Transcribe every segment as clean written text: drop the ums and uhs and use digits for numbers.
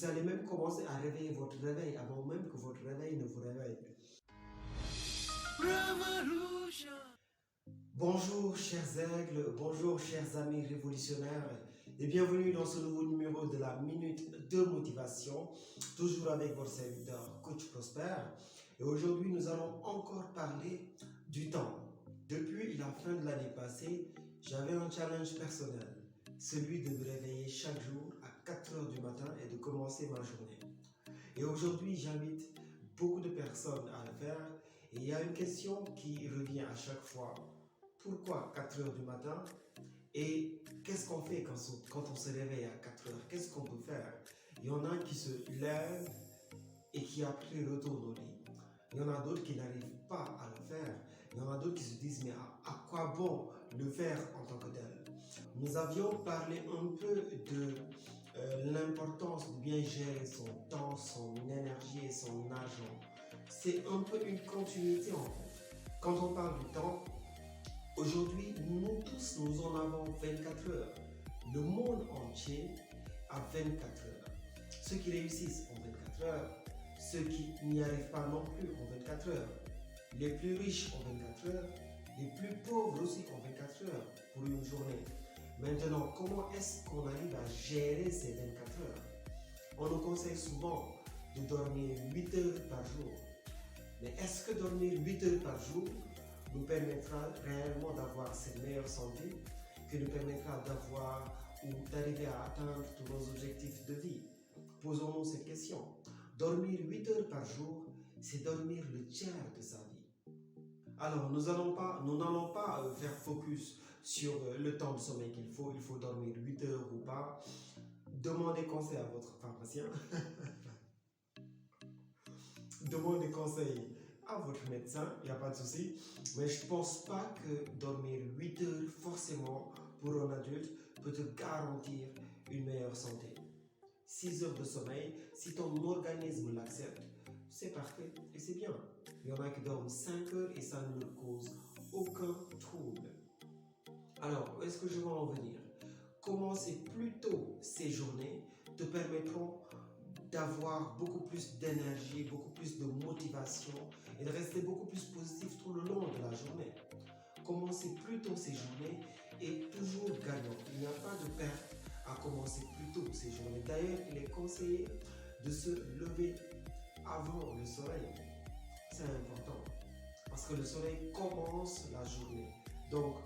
Vous allez même commencer à réveiller votre réveil avant même que votre réveil ne vous réveille. Revolution. Bonjour chers aigles, bonjour chers amis révolutionnaires et bienvenue dans ce nouveau numéro de la Minute de Motivation, toujours avec votre serviteur Coach Prosper. Et aujourd'hui nous allons encore parler du temps. Depuis la fin de l'année passée, j'avais un challenge personnel, celui de me réveiller chaque jour à 4 heures du matin et de commencer ma journée. Et aujourd'hui j'invite beaucoup de personnes à le faire et il y a une question qui revient à chaque fois. Pourquoi 4 heures du matin? Et qu'est-ce qu'on fait quand on se réveille à 4 heures? Qu'est-ce qu'on peut faire? Il y en a qui se lèvent et qui après retournent au lit. Il y en a d'autres qui n'arrivent pas à le faire. Il y en a d'autres qui se disent mais à quoi bon le faire en tant que tel? Nous avions parlé un peu de l'importance de bien gérer son temps, son énergie et son argent. C'est un peu une continuité en fait. Quand on parle du temps, aujourd'hui, nous tous, nous en avons 24 heures. Le monde entier a 24 heures. Ceux qui réussissent ont 24 heures. Ceux qui n'y arrivent pas non plus ont 24 heures. Les plus riches ont 24 heures. Les plus pauvres aussi ont 24 heures pour une journée. Maintenant, comment est-ce qu'on arrive à gérer ces 24 heures? On nous conseille souvent de dormir 8 heures par jour. Mais est-ce que dormir 8 heures par jour nous permettra réellement d'avoir cette meilleure santé, qui nous permettra d'avoir ou d'arriver à atteindre tous nos objectifs de vie? Posons-nous cette question. Dormir 8 heures par jour, c'est dormir le tiers de sa vie. Alors, nous n'allons pas faire focus sur le temps de sommeil qu'il faut. Il faut dormir 8 heures ou pas. Demandez conseil à votre pharmacien. Demandez conseil à votre médecin, il n'y a pas de souci. Mais je ne pense pas que dormir 8 heures forcément pour un adulte peut te garantir une meilleure santé. 6 heures de sommeil, si ton organisme l'accepte, c'est parfait et c'est bien. Il y en a qui dorment 5 heures et ça ne leur cause aucun trouble. Alors, où est-ce que je veux en venir? Commencer plus tôt ces journées te permettront d'avoir beaucoup plus d'énergie, beaucoup plus de motivation et de rester beaucoup plus positif tout le long de la journée. Commencer plus tôt ces journées est toujours gagnant. Il n'y a pas de perte à commencer plus tôt ces journées. D'ailleurs, il est conseillé de se lever avant le soleil. C'est important parce que le soleil commence la journée. Donc,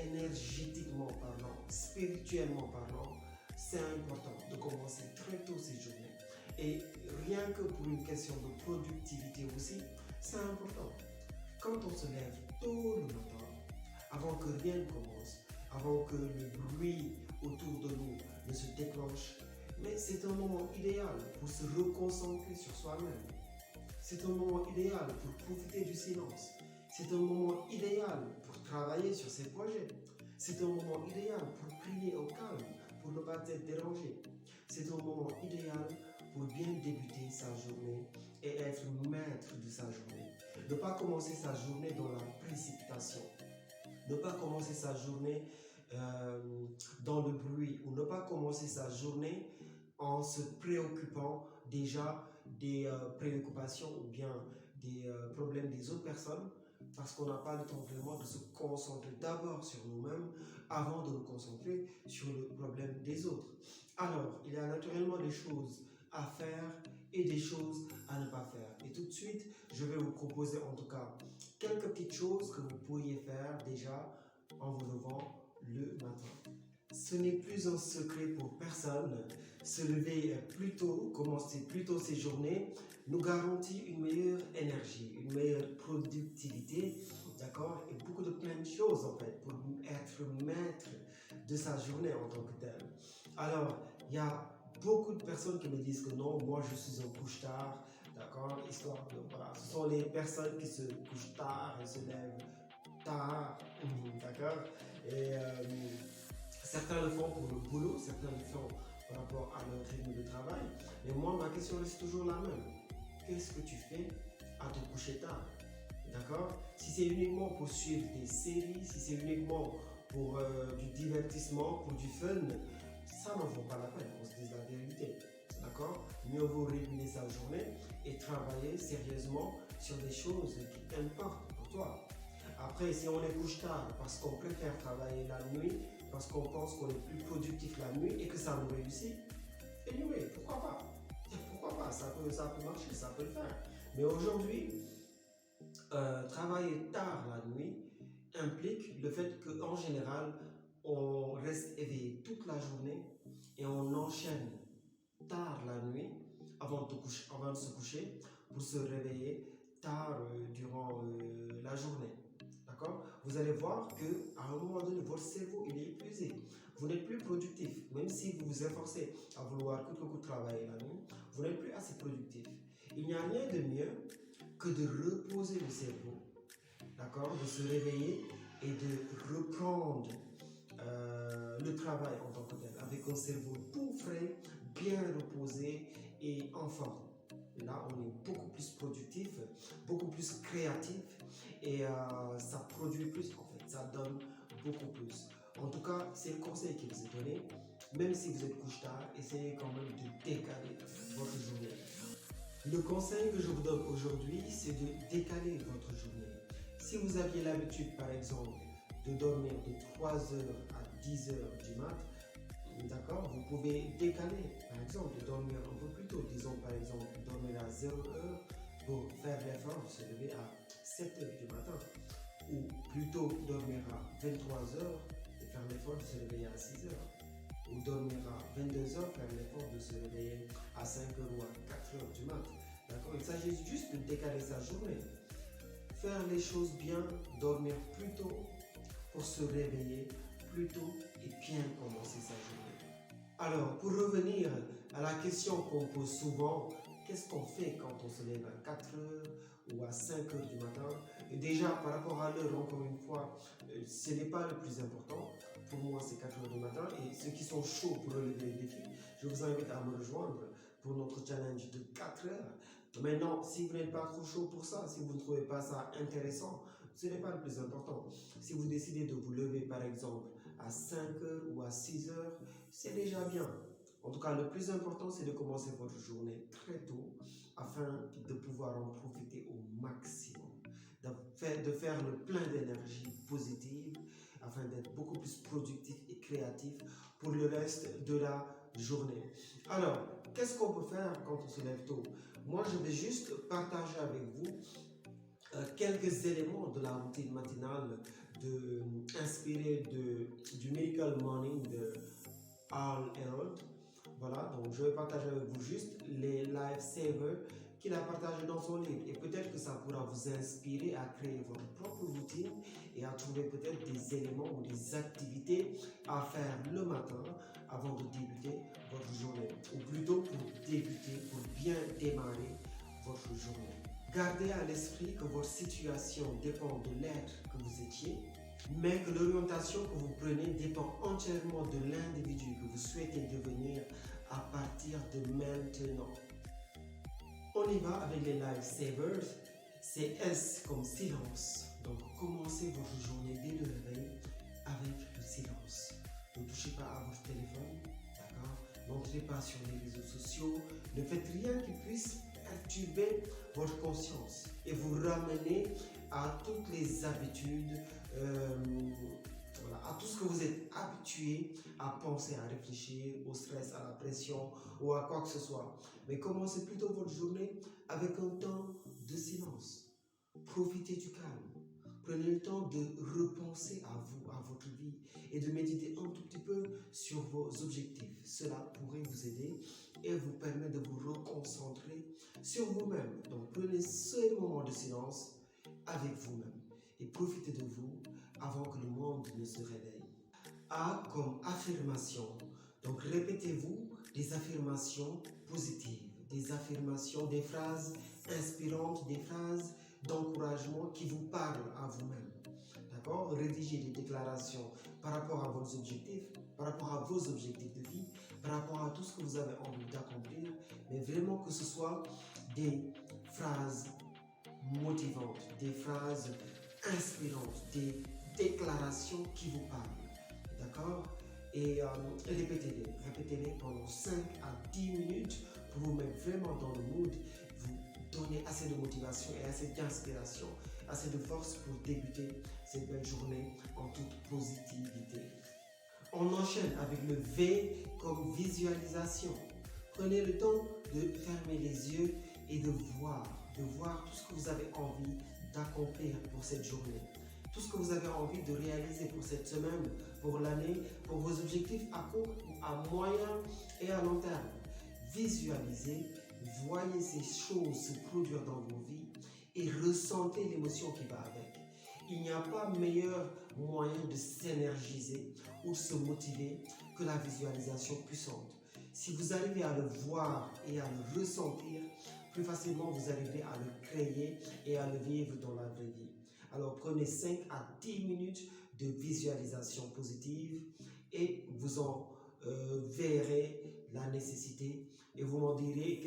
énergétiquement parlant, spirituellement parlant, c'est important de commencer très tôt ces journées. Et rien que pour une question de productivité aussi, c'est important. Quand on se lève tôt le matin, avant que rien ne commence, avant que le bruit autour de nous ne se déclenche, mais c'est un moment idéal pour se reconcentrer sur soi-même. C'est un moment idéal pour profiter du silence. C'est un moment idéal pour travailler sur ses projets. C'est un moment idéal pour prier au calme, pour ne pas être dérangé. C'est un moment idéal pour bien débuter sa journée et être maître de sa journée. Ne pas commencer sa journée dans la précipitation. Ne pas commencer sa journée dans le bruit ou ne pas commencer sa journée en se préoccupant déjà des préoccupations ou bien des problèmes des autres personnes parce qu'on n'a pas le temps vraiment de se concentrer d'abord sur nous-mêmes avant de nous concentrer sur le problème des autres. Alors, il y a naturellement des choses à faire et des choses à ne pas faire. Et tout de suite, je vais vous proposer en tout cas quelques petites choses que vous pourriez faire déjà en vous levant le matin. Ce n'est plus un secret pour personne. Se lever plus tôt, commencer plus tôt ses journées, nous garantit une meilleure énergie, une meilleure productivité, d'accord? Et beaucoup de plein de choses en fait pour être maître de sa journée en tant que tel. Alors, il y a beaucoup de personnes qui me disent que non, moi je suis un couche-tard, d'accord? Histoire de, voilà, ce sont les personnes qui se couchent tard et se lèvent tard, d'accord? Et certains le font pour le boulot, certains le font par rapport à leur rythme de travail. Mais moi, ma question reste toujours la même. Qu'est-ce que tu fais à te coucher tard? D'accord? Si c'est uniquement pour suivre des séries, si c'est uniquement pour du divertissement, pour du fun, ça n'en vaut pas la peine, on se dise la vérité. D'accord? mieux vaut réguler sa journée et travailler sérieusement sur des choses qui importent pour toi. Après, si on est couche tard parce qu'on préfère travailler la nuit, parce qu'on pense qu'on est plus productif la nuit et que ça nous réussit, anyway, pourquoi pas? Pourquoi pas? Ça peut marcher, ça peut le faire. Mais aujourd'hui, travailler tard la nuit implique le fait qu'en général, on reste éveillé toute la journée et on enchaîne tard la nuit avant de se coucher pour se réveiller tard durant la journée. D'accord? Vous allez voir qu'à un moment donné, votre cerveau il est épuisé. Vous n'êtes plus productif. Même si vous vous efforcez à vouloir coûte que coûte travailler la nuit, vous n'êtes plus assez productif. Il n'y a rien de mieux que de reposer le cerveau, d'accord, de se réveiller et de reprendre le travail en tant que tel, avec un cerveau tout frais, bien reposé et en forme. Là, on est beaucoup plus productif, beaucoup plus créatif et ça produit plus en fait, ça donne beaucoup plus. En tout cas, c'est le conseil qui vous est donné. Même si vous êtes couche tard, essayez quand même de décaler votre journée. Le conseil que je vous donne aujourd'hui, c'est de décaler votre journée. Si vous aviez l'habitude, par exemple, de dormir de 3h à 10h du mat, d'accord, vous pouvez décaler, par exemple, de dormir un peu plus tôt. Disons, par exemple, dormir à 0h pour faire l'effort de se lever à 7h du matin. Ou plutôt dormir à 23h et faire l'effort de se réveiller à 6h. Ou dormir à 22h, faire l'effort de se réveiller à 5h ou à 4h du mat. D'accord? Il s'agit juste de décaler sa journée. Faire les choses bien, dormir plus tôt pour se réveiller plus tôt et bien commencer sa journée. Alors, pour revenir à la question qu'on pose souvent, qu'est-ce qu'on fait quand on se lève à 4h ou à 5h du matin? Et déjà, par rapport à l'heure, encore une fois, ce n'est pas le plus important. Pour moi, c'est 4h du matin. Et ceux qui sont chauds pour relever le défi, je vous invite à me rejoindre pour notre challenge de 4h. Maintenant, si vous n'êtes pas trop chaud pour ça, si vous ne trouvez pas ça intéressant, ce n'est pas le plus important. Si vous décidez de vous lever, par exemple, à 5h ou à 6h, c'est déjà bien. En tout cas, le plus important, c'est de commencer votre journée très tôt afin de pouvoir en profiter au maximum, de faire le plein d'énergie positive afin d'être beaucoup plus productif et créatif pour le reste de la journée. Alors, qu'est-ce qu'on peut faire quand on se lève tôt? Moi, je vais juste partager avec vous quelques éléments de la routine matinale inspirée du Miracle Morning de Hal Elrod. Voilà, donc je vais partager avec vous juste les lifesavers qu'il a partagé dans son livre. Et peut-être que ça pourra vous inspirer à créer votre propre routine et à trouver peut-être des éléments ou des activités à faire le matin avant de débuter votre journée. Ou plutôt pour débuter, pour bien démarrer votre journée. Gardez à l'esprit que votre situation dépend de l'être que vous étiez, mais que l'orientation que vous prenez dépend entièrement de l'individu que vous souhaitez devenir à partir de maintenant. On y va avec les lifesavers. C'est S comme silence. Donc commencez votre journée dès le réveil avec le silence. Ne touchez pas à votre téléphone, d'accord? N'entrez pas sur les réseaux sociaux. Ne faites rien qui puisse perturber votre conscience et vous ramener à toutes les habitudes, voilà, à tout ce que vous êtes habitué à penser, à réfléchir, au stress, à la pression ou à quoi que ce soit. Mais commencez plutôt votre journée avec un temps de silence. Profitez du calme. Prenez le temps de repenser à vous, à votre vie et de méditer un tout petit peu sur vos objectifs. Cela pourrait vous aider et vous permettre de vous reconcentrer sur vous-même. Donc prenez ce moment de silence avec vous-même et profitez de vous avant que le monde ne se réveille. A comme affirmation. Donc répétez-vous des affirmations positives, des affirmations, des phrases inspirantes, des phrases d'encouragement qui vous parlent à vous-même. D'accord? Rédigez des déclarations par rapport à vos objectifs, par rapport à vos objectifs de vie, par rapport à tout ce que vous avez envie d'accomplir, mais vraiment que ce soit des phrases motivantes, des phrases inspirantes, des déclarations qui vous parlent. D'accord? Et répétez-les pendant 5 à 10 minutes pour vous mettre vraiment dans le mood, vous donner assez de motivation et assez d'inspiration, assez de force pour débuter cette belle journée en toute positivité. On enchaîne avec le V comme visualisation. Prenez le temps de fermer les yeux et de voir tout ce que vous avez envie d'accomplir pour cette journée. Tout ce que vous avez envie de réaliser pour cette semaine, pour l'année, pour vos objectifs à court, à moyen et à long terme. Visualisez, voyez ces choses se produire dans vos vies et ressentez l'émotion qui va avec. Il n'y a pas meilleur moyen de s'énergiser ou de se motiver que la visualisation puissante. Si vous arrivez à le voir et à le ressentir, plus facilement vous arrivez à le créer et à le vivre dans la vraie vie. Alors prenez 5 à 10 minutes de visualisation positive et vous en verrez la nécessité et vous m'en direz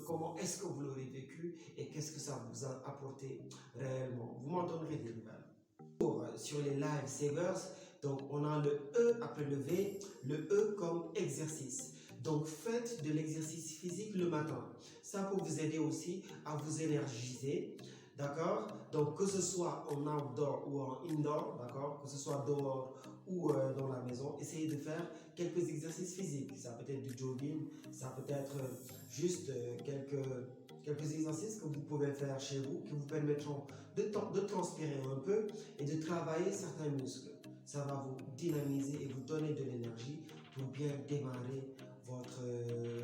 comment est-ce que vous l'aurez vécu et qu'est-ce que ça vous a apporté réellement. Vous m'en donnerez des nouvelles. Sur les live savers, donc on a le E après le V, le E comme exercice. Donc faites de l'exercice physique le matin. Ça pour vous aider aussi à vous énergiser. D'accord? Donc que ce soit en outdoor ou en indoor, d'accord? Que ce soit dehors ou dans la maison, essayez de faire quelques exercices physiques. Ça peut être du jogging, ça peut être juste quelques exercices que vous pouvez faire chez vous qui vous permettront de transpirer un peu et de travailler certains muscles. Ça va vous dynamiser et vous donner de l'énergie pour bien démarrer votre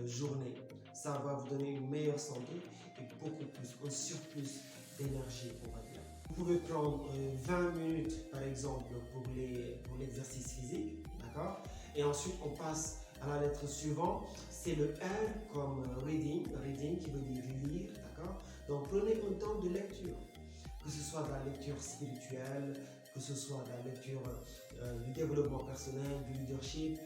journée. Ça va vous donner une meilleure santé et beaucoup plus, un surplus d'énergie, on va dire. Vous pouvez prendre 20 minutes par exemple pour l'exercice physique, d'accord? Et ensuite on passe à la lettre suivante, c'est le R comme reading qui veut dire lire, d'accord? Donc prenez un temps de lecture, que ce soit de la lecture spirituelle, que ce soit de la lecture du développement personnel, du leadership,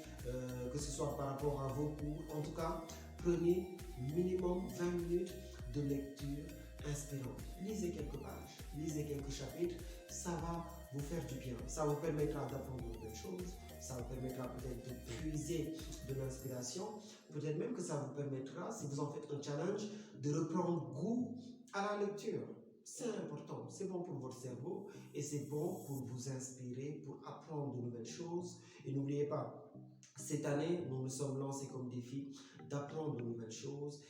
que ce soit par rapport à vos cours. En tout cas, prenez minimum 20 minutes de lecture inspirante. Lisez quelques pages, lisez quelques chapitres, ça va vous faire du bien. Ça vous permettra d'apprendre de nouvelles choses, ça vous permettra peut-être de puiser de l'inspiration, peut-être même que ça vous permettra, si vous en faites un challenge, de reprendre goût à la lecture. C'est important, c'est bon pour votre cerveau et c'est bon pour vous inspirer, pour apprendre de nouvelles choses. Et n'oubliez pas, cette année, nous nous sommes lancés comme défi d'apprendre de nouvelles choses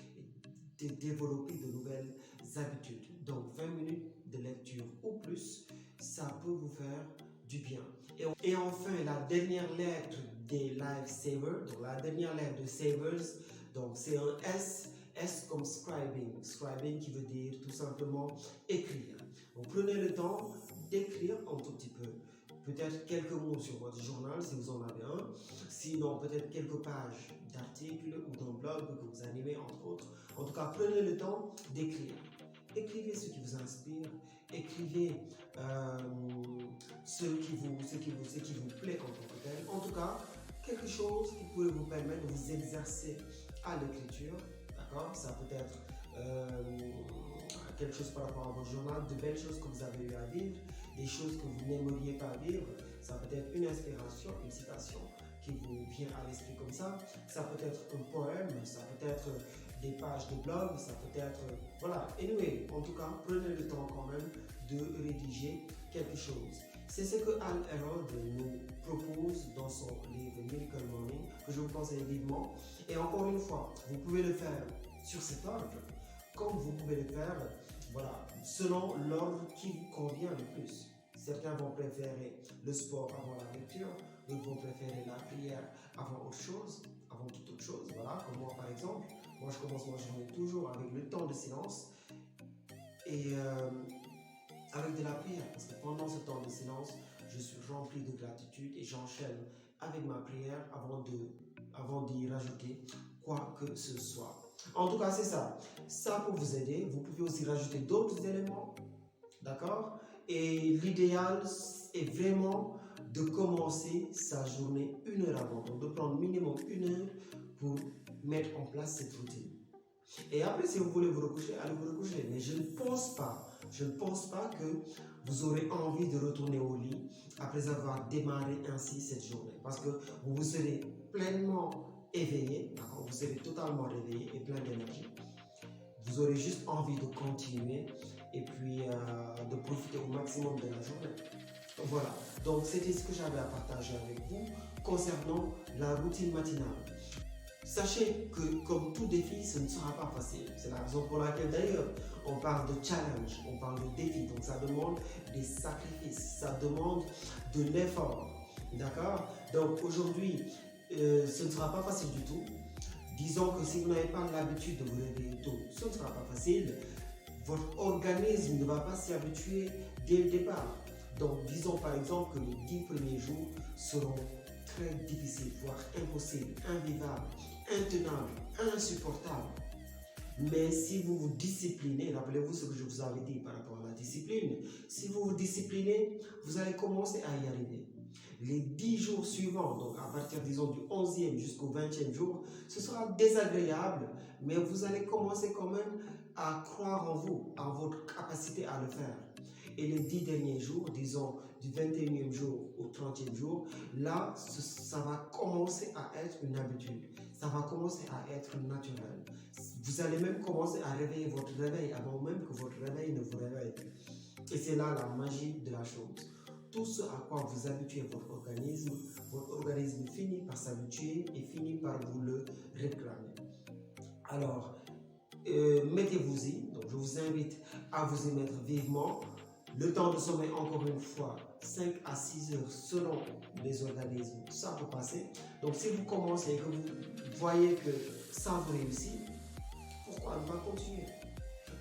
et de développer de nouvelles habitudes. Donc 20 minutes de lecture ou plus, ça peut vous faire du bien. Et enfin, la dernière lettre des Lifesavers, donc la dernière lettre de Savers, donc c'est un S. S comme scribing, scribing qui veut dire tout simplement écrire. Donc prenez le temps d'écrire un tout petit peu, peut-être quelques mots sur votre journal si vous en avez un, sinon peut-être quelques pages d'articles ou d'un blog que vous animez entre autres. En tout cas, prenez le temps d'écrire. Écrivez ce qui vous inspire, écrivez ce qui vous plaît en tant que tel. En tout cas, quelque chose qui pourrait vous permettre de vous exercer à l'écriture. Ça peut être quelque chose par rapport à votre journal, de belles choses que vous avez eu à vivre, des choses que vous n'aimeriez pas vivre. Ça peut être une inspiration, une citation qui vous vient à l'esprit comme ça. Ça peut être un poème, ça peut être des pages de blog, ça peut être... Voilà, anyway, en tout cas, prenez le temps quand même de rédiger quelque chose. C'est ce que Hal Elrod nous propose dans son livre Miracle Morning, que je vous conseille vivement. Et encore une fois, vous pouvez le faire sur cet ordre, comme vous pouvez le faire, voilà, selon l'ordre qui vous convient le plus. Certains vont préférer le sport avant la lecture, d'autres vont préférer la prière avant autre chose, avant toute autre chose, voilà, comme moi par exemple. Moi je commence ma journée toujours avec le temps de silence et avec de la prière, parce que pendant ce temps de silence, je suis rempli de gratitude et j'enchaîne avec ma prière avant d'y rajouter quoi que ce soit. En tout cas, c'est ça. Ça pour vous aider. Vous pouvez aussi rajouter d'autres éléments, d'accord? Et l'idéal est vraiment de commencer sa journée 1 heure avant. Donc de prendre minimum 1 heure pour mettre en place cette routine. Et après, si vous voulez vous recoucher, allez vous recoucher. Mais je ne pense pas que vous aurez envie de retourner au lit après avoir démarré ainsi cette journée. Parce que vous serez pleinement éveillé, vous serez totalement réveillé et plein d'énergie. vous aurez juste envie de continuer et puis de profiter au maximum de la journée. Voilà, donc c'était ce que j'avais à partager avec vous concernant la routine matinale. Sachez que comme tout défi, ce ne sera pas facile. C'est la raison pour laquelle d'ailleurs on parle de challenge, on parle de défi. Donc ça demande des sacrifices, ça demande de l'effort. D'accord? Donc aujourd'hui, ce ne sera pas facile du tout. Disons que si vous n'avez pas l'habitude de vous réveiller tôt, ce ne sera pas facile. Votre organisme ne va pas s'y habituer dès le départ. Donc disons par exemple que les 10 premiers jours seront très difficiles, voire impossibles, invivables, intenables, insupportables. Mais si vous vous disciplinez, rappelez-vous ce que je vous avais dit par rapport à la discipline, si vous vous disciplinez, vous allez commencer à y arriver. Les 10 jours suivants, donc à partir disons du 11e jusqu'au 20e jour, ce sera désagréable, mais vous allez commencer quand même à croire en vous, en votre capacité à le faire. Et les 10 derniers jours, disons du 21e jour au 30e jour, là, ça va commencer à être une habitude. Ça va commencer à être naturel. Vous allez même commencer à réveiller votre réveil avant même que votre réveil ne vous réveille. Et c'est là la magie de la chose. Tout ce à quoi vous habituez votre organisme finit par s'habituer et finit par vous le réclamer. Alors, mettez-vous-y. Donc, je vous invite à vous y mettre vivement. Le temps de sommeil, encore une fois, 5 à 6 heures selon les organismes, ça peut passer. Donc, si vous commencez et que vous voyez que ça vous réussit, pourquoi ne pas continuer?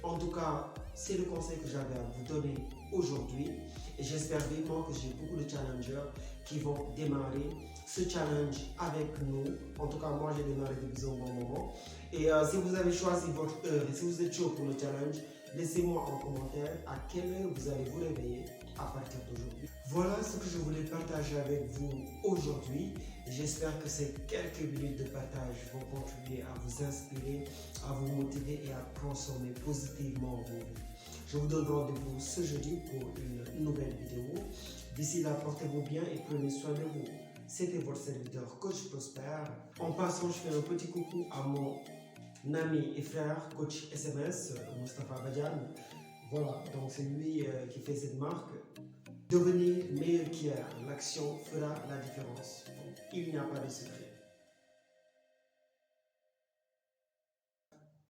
En tout cas, c'est le conseil que j'avais à vous donner aujourd'hui. Et j'espère vivement que j'ai beaucoup de challengers qui vont démarrer ce challenge avec nous. En tout cas, moi, j'ai démarré depuis un bon moment. Et si vous avez choisi votre heure et si vous êtes chaud pour le challenge, laissez-moi en commentaire à quelle heure vous allez vous réveiller à partir d'aujourd'hui. Voilà ce que je voulais partager avec vous aujourd'hui. J'espère que ces quelques minutes de partage vont contribuer à vous inspirer, à vous motiver et à transformer positivement vos vies. Je vous donne rendez-vous ce jeudi pour une nouvelle vidéo. D'ici là, portez-vous bien et prenez soin de vous. C'était votre serviteur Coach Prosper. En passant, je fais un petit coucou à mon ami et frère Coach SMS, Moustapha Badian. Voilà, donc c'est lui qui fait cette marque. Devenir meilleur qu'hier, l'action fera la différence. Il n'y a pas de secret.